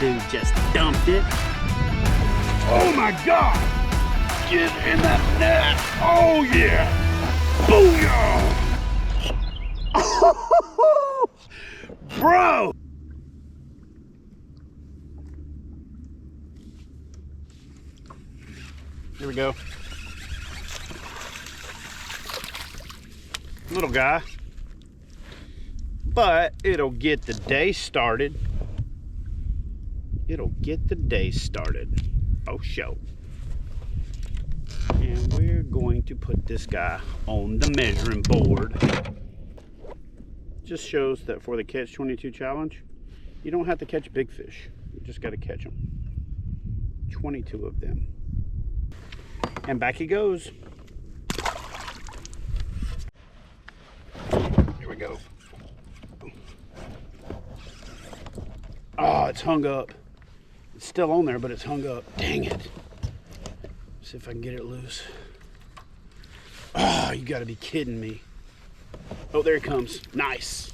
dude just dumped it. Oh my God! Get in that net. Oh yeah! Booyah! Bro! Here we go. Little guy. But it'll get the day started. It'll get the day started. Oh, show. And we're going to put this guy on the measuring board. Just shows that for the Catch 22 challenge, you don't have to catch big fish. You just got to catch them. 22 of them. And back he goes. Here we go. Oh, it's hung up. It's still on there, but it's hung up. Dang it. See if I can get it loose. Oh, you gotta be kidding me. Oh, there it comes. Nice.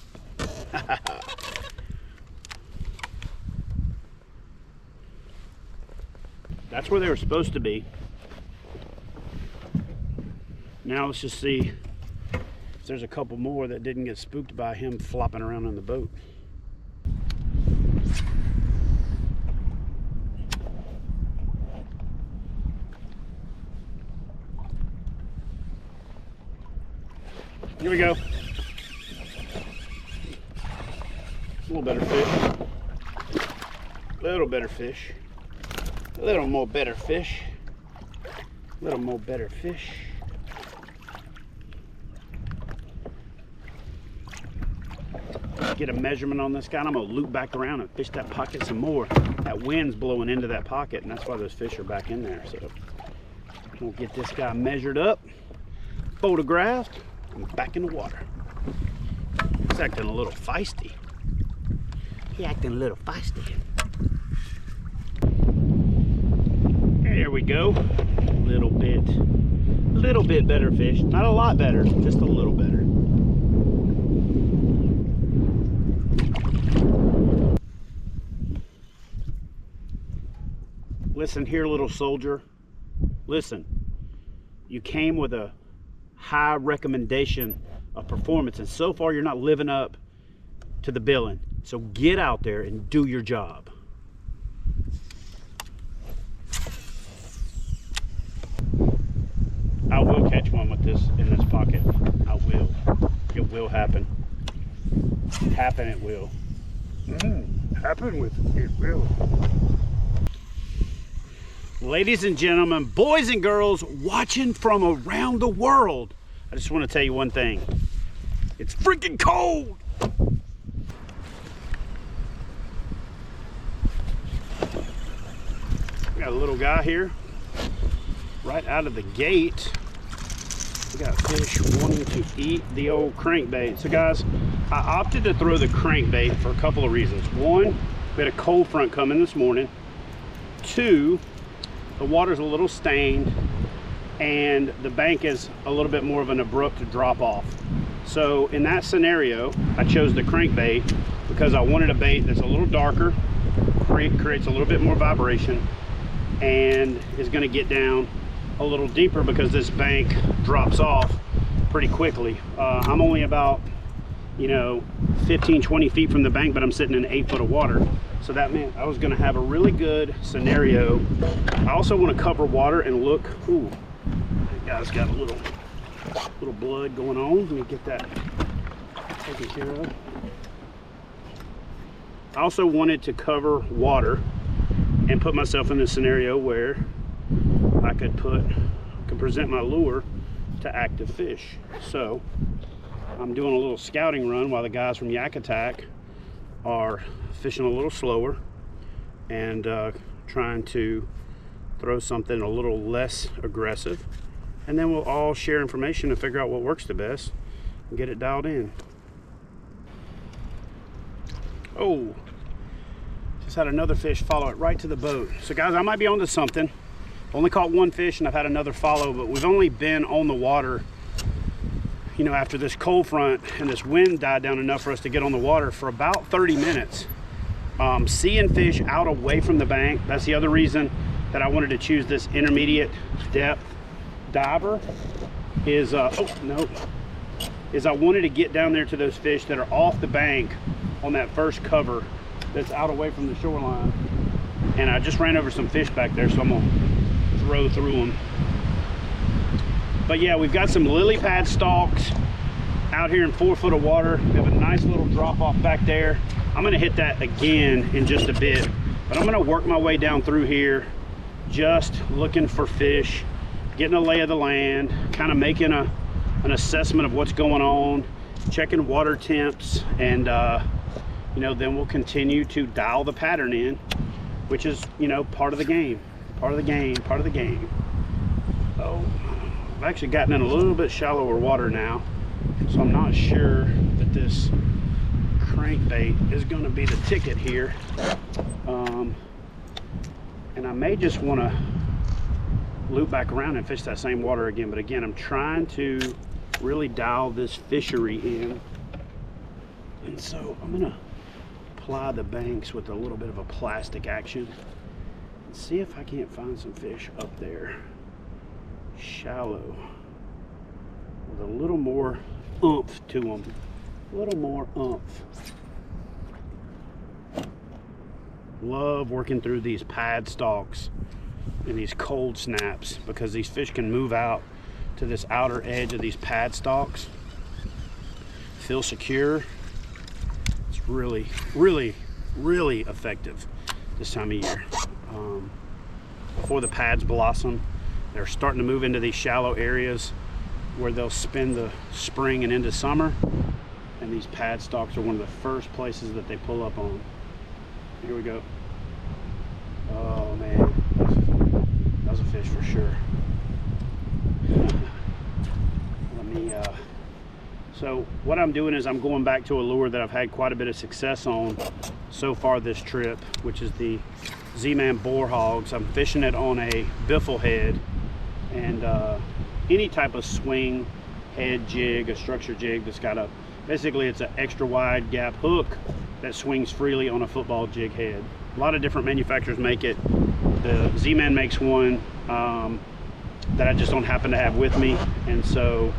That's where they were supposed to be. Now let's just see if there's a couple more that didn't get spooked by him flopping around on the boat. Here we go. A little better fish. A little better fish. A little more better fish. A little more better fish. Get a measurement on this guy, and I'm gonna loop back around and fish that pocket some more. That wind's blowing into that pocket, and that's why those fish are back in there. So we'll get this guy measured up, photographed, and back in the water. He's acting a little feisty. He's acting a little feisty. There we go. A little bit better fish. Not a lot better, just a little better. Listen here, little soldier. Listen, you came with a high recommendation of performance, and so far you're not living up to the billing. So get out there and do your job. I will catch one with this in this pocket. I will. It will happen. Happen it will. Happen with it will. Ladies and gentlemen, boys and girls watching from around the world, I just want to tell you one thing. It's freaking cold. We got a little guy here. Right out of the gate, we got fish wanting to eat the old crankbait. So guys, I opted to throw the crankbait for a couple of reasons. One, we had a cold front coming this morning. Two, the water's a little stained and the bank is a little bit more of an abrupt drop off. So in that scenario, I chose the crankbait because I wanted a bait that's a little darker, creates a little bit more vibration, and is going to get down a little deeper because this bank drops off pretty quickly. I'm only about 15-20 feet from the bank, but I'm sitting in 8 foot of water, so that meant I was going to have a really good scenario. I also want to cover water and look. Ooh, that guy's got a little blood going on. Let me get that taken care of. I also wanted to cover water and put myself in a scenario where I could present my lure to active fish. So I'm doing a little scouting run while the guys from Yak Attack are fishing a little slower and trying to throw something a little less aggressive, and then we'll all share information and figure out what works the best and get it dialed in. Oh, just had another fish follow it right to the boat. So guys, I might be onto something. Only caught one fish and I've had another follow, but we've only been on the water, after this cold front and this wind died down enough for us to get on the water for about 30 minutes. seeing fish out away from the bank. That's the other reason that I wanted to choose this intermediate depth diver is, I wanted to get down there to those fish that are off the bank on that first cover that's out away from the shoreline. And I just ran over some fish back there, so I'm gonna throw through them. But yeah, we've got some lily pad stalks out here in 4 foot of water. We have a nice little drop off back there. I'm gonna hit that again in just a bit, but I'm gonna work my way down through here, just looking for fish, getting a lay of the land, kind of making an assessment of what's going on, checking water temps, and you know, then we'll continue to dial the pattern in, which is, you know, part of the game. Oh, I've actually gotten in a little bit shallower water now, so I'm not sure that this crankbait is going to be the ticket here. And I may just want to loop back around and fish that same water again, but again, I'm trying to really dial this fishery in, and so I'm going to ply the banks with a little bit of a plastic action and see if I can't find some fish up there shallow with a little more oomph to them, a little more oomph. Love working through these pad stalks and these cold snaps, because these fish can move out to this outer edge of these pad stalks, feel secure. It's really effective this time of year. Before the pads blossom, they're starting to move into these shallow areas where they'll spend the spring and into summer, and these pad stalks are one of the first places that they pull up on. Here we go. Oh man, that was a fish for sure. Let me so what I'm doing is I'm going back to a lure that I've had quite a bit of success on so far this trip, which is the ZMan BoarHogz. I'm fishing it on a biffle head, and any type of swing head jig, a structure jig that's got a, basically it's an extra wide gap hook that swings freely on a football jig head. A lot of different manufacturers make it. The ZMan makes one that I just don't happen to have with me, and so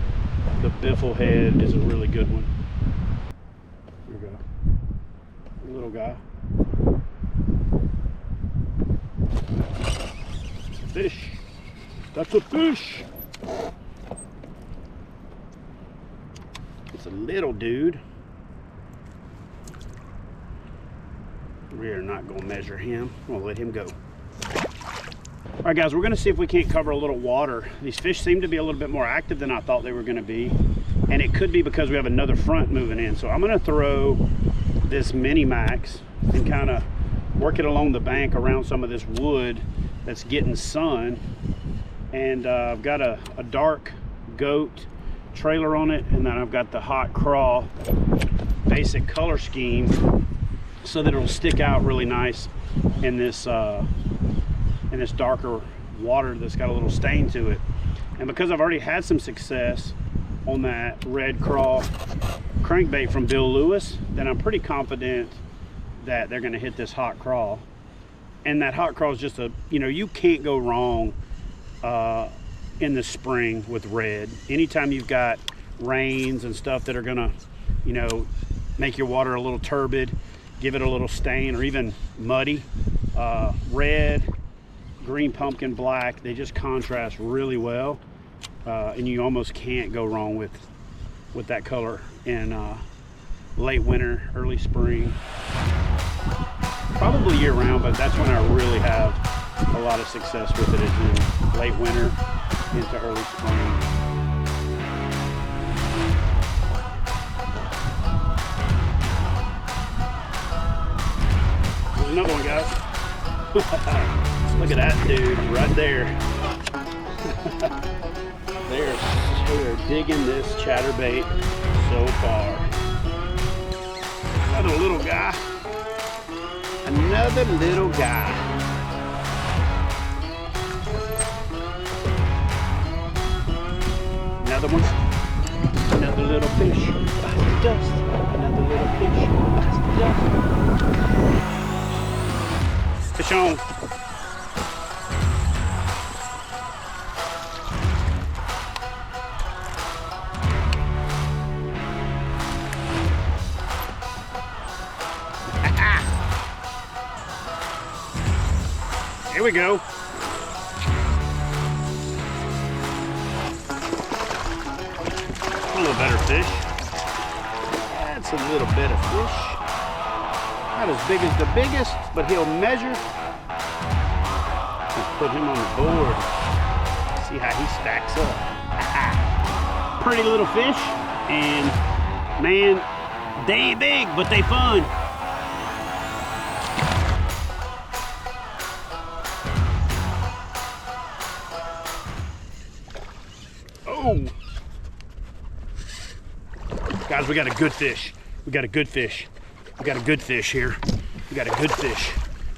the biffle head is a really good one. Here we go. Little guy. Fish. That's a fish. It's a little dude. We're not going to measure him. I'm going to let him go. All right, guys, we're going to see if we can't cover a little water. These fish seem to be a little bit more active than I thought they were going to be, and it could be because we have another front moving in. So I'm going to throw this mini max and kind of work it along the bank around some of this wood that's getting sun. And I've got a dark goat trailer on it, and then I've got the hot craw basic color scheme, so that it'll stick out really nice in this darker water that's got a little stain to it. And because I've already had some success on that red craw crankbait from Bill Lewis, then I'm pretty confident that they're going to hit this hot craw. And that hot craw is just a, you know, you can't go wrong in the spring with red. Anytime you've got rains and stuff that are gonna, you know, make your water a little turbid, give it a little stain, or even muddy, red, green pumpkin, black, they just contrast really well, and you almost can't go wrong with that color in late winter, early spring, probably year round, but that's when I really have a lot of success with it, is in late winter into early spring. There's another one, guys. Look at that dude right there. They are digging this chatterbait so far. Another little guy. Another little guy. Another one. Another little fish. By the dust. Another little fish. By the dust. Fish on. Here we go. A little better fish. That's a little better fish. Not as big as the biggest, but he'll measure. Let's put him on the board. See how he stacks up. Pretty little fish, and man, they ain't big, but they fun. Oh! Guys, we got a good fish. We got a good fish. We got a good fish here. We got a good fish.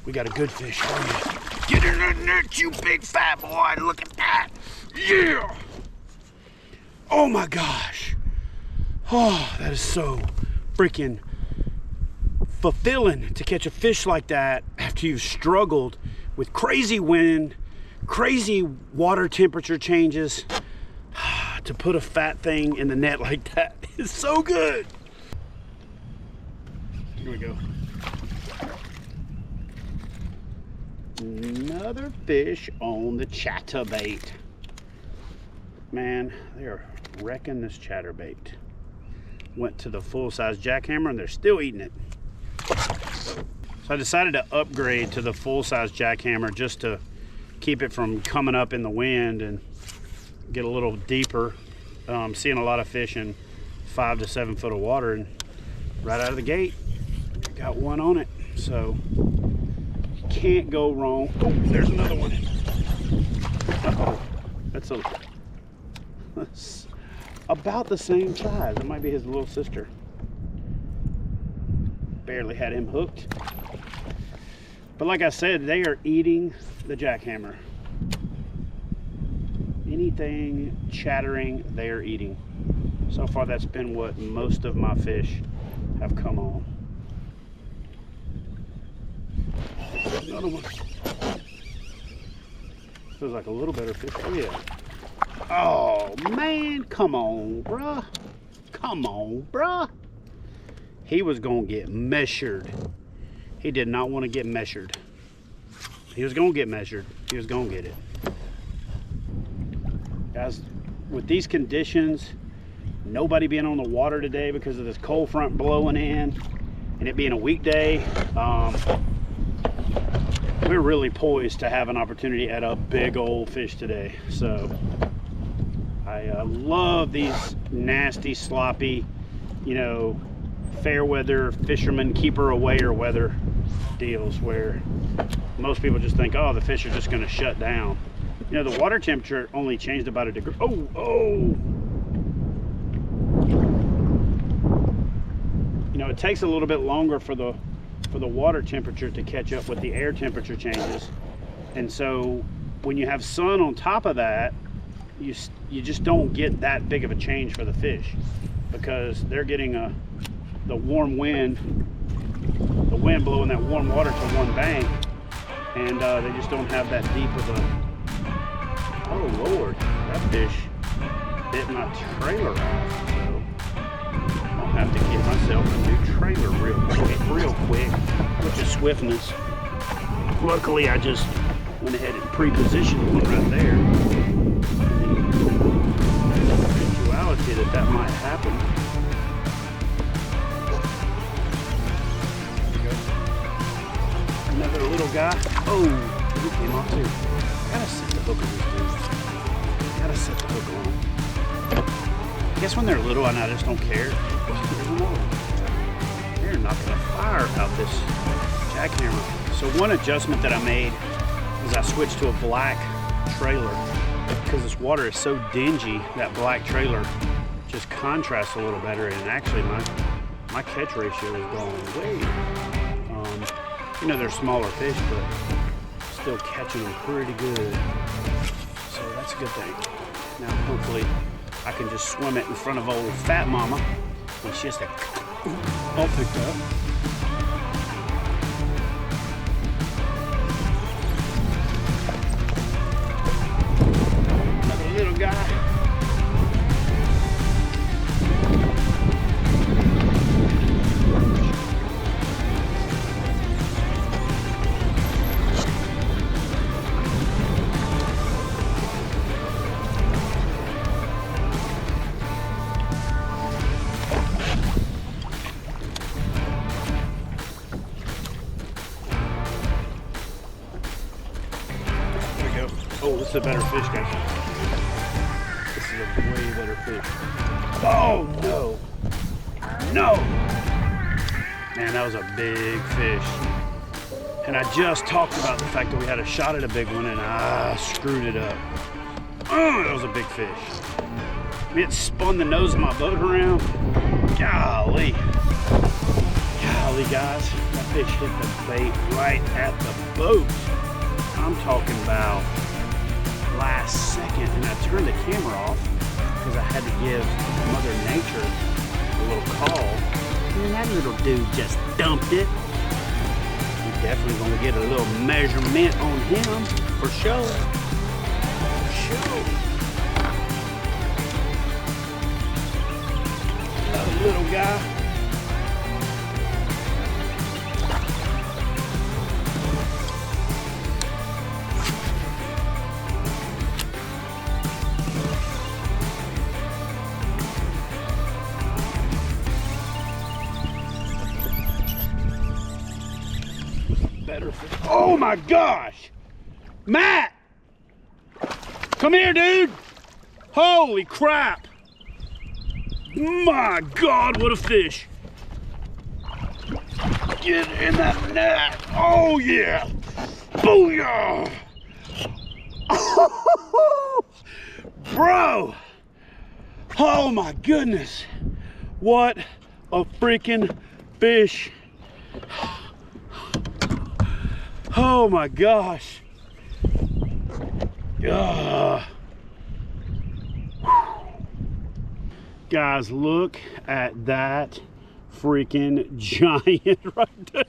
We got a good fish. Oh, yeah. Get in the net, you big fat boy. Look at that. Yeah! Oh my gosh. Oh, that is so freaking fulfilling to catch a fish like that after you've struggled with crazy wind, crazy water temperature changes. To put a fat thing in the net like that is so good. Here we go. Another fish on the chatterbait. Man, they are wrecking this chatterbait. Went to the full-size jackhammer and they're still eating it. So I decided to upgrade to the full-size jackhammer just to keep it from coming up in the wind and get a little deeper. Seeing a lot of fish in 5 to 7 foot of water, and right out of the gate got one on it, so can't go wrong. Oh, there's another one. Uh-oh. That's about the same size. It might be his little sister. Barely had him hooked, but like I said, they are eating the jackhammer. Anything chattering, they are eating. So far, that's been what most of my fish have come on. Another one. Feels like a little better fish. Oh yeah. Oh man, come on, bruh. Come on, bruh. He was gonna get measured. He did not want to get measured. He was gonna get measured. He was gonna get it. Guys, with these conditions, nobody being on the water today because of this cold front blowing in and it being a weekday, we're really poised to have an opportunity at a big old fish today. So I love these nasty, sloppy, you know, fair weather fisherman keeper awayer weather deals where most people just think, oh, the fish are just going to shut down. You know, the water temperature only changed about a degree. Oh, oh! You know, it takes a little bit longer for the water temperature to catch up with the air temperature changes. And so when you have sun on top of that, you just don't get that big of a change for the fish because they're getting the warm wind, the wind blowing that warm water to one bank, and they just don't have that deep of a. Oh Lord, that fish bit my trailer off, so I'll have to get myself a new trailer real quick with the swiftness. Luckily, I just went ahead and pre-positioned one right there. Eventuality that might happen. There we go. Another little guy. Oh, he came off too. Gotta set the hook on these dudes. Gotta set the hook on them. I guess when they're little, I just don't care. They're not gonna fire out this jackhammer. So one adjustment that I made is I switched to a black trailer because this water is so dingy. That black trailer just contrasts a little better, and actually my catch ratio is going way. You know, they're smaller fish, but still catching them pretty good. So that's a good thing. Now hopefully I can just swim it in front of old fat mama when she has to all picked up. guy. Oh, this is a better fish, guys. This is a way better fish. Oh, no. No. Man, that was a big fish. And I just talked about the fact that we had a shot at a big one and I screwed it up. Oh, that was a big fish. It spun the nose of my boat around. Golly. Golly, guys. That fish hit the bait right at the boat. I'm talking about last second, and I turned the camera off because I had to give Mother Nature a little call. And that little dude just dumped it. We're definitely going to get a little measurement on him for sure. For sure. Another little guy. Oh my gosh! Matt! Come here, dude! Holy crap! My God, what a fish! Get in that net! Oh yeah! Booyah! Bro! Oh my goodness! What a freaking fish! Oh my gosh. Guys, look at that freaking giant right there.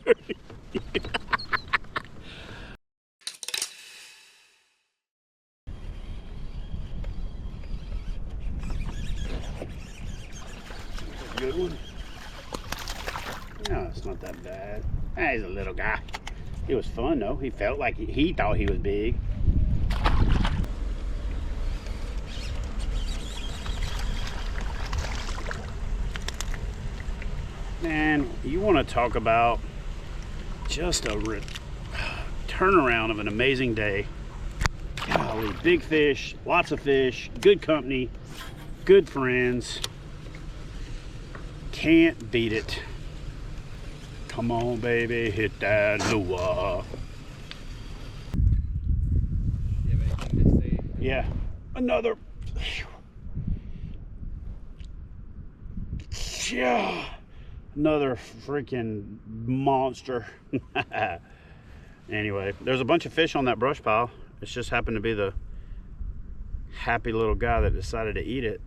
Good one. No, it's not that bad. He's a little guy. It was fun though. He felt like he thought he was big. Man, you want to talk about just a turnaround of an amazing day. Golly, big fish, lots of fish, good company, good friends. Can't beat it. Come on, baby, hit that lure. You have anything to say? Yeah, another. Yeah, another freaking monster. Anyway, there's a bunch of fish on that brush pile. It just happened to be the happy little guy that decided to eat it.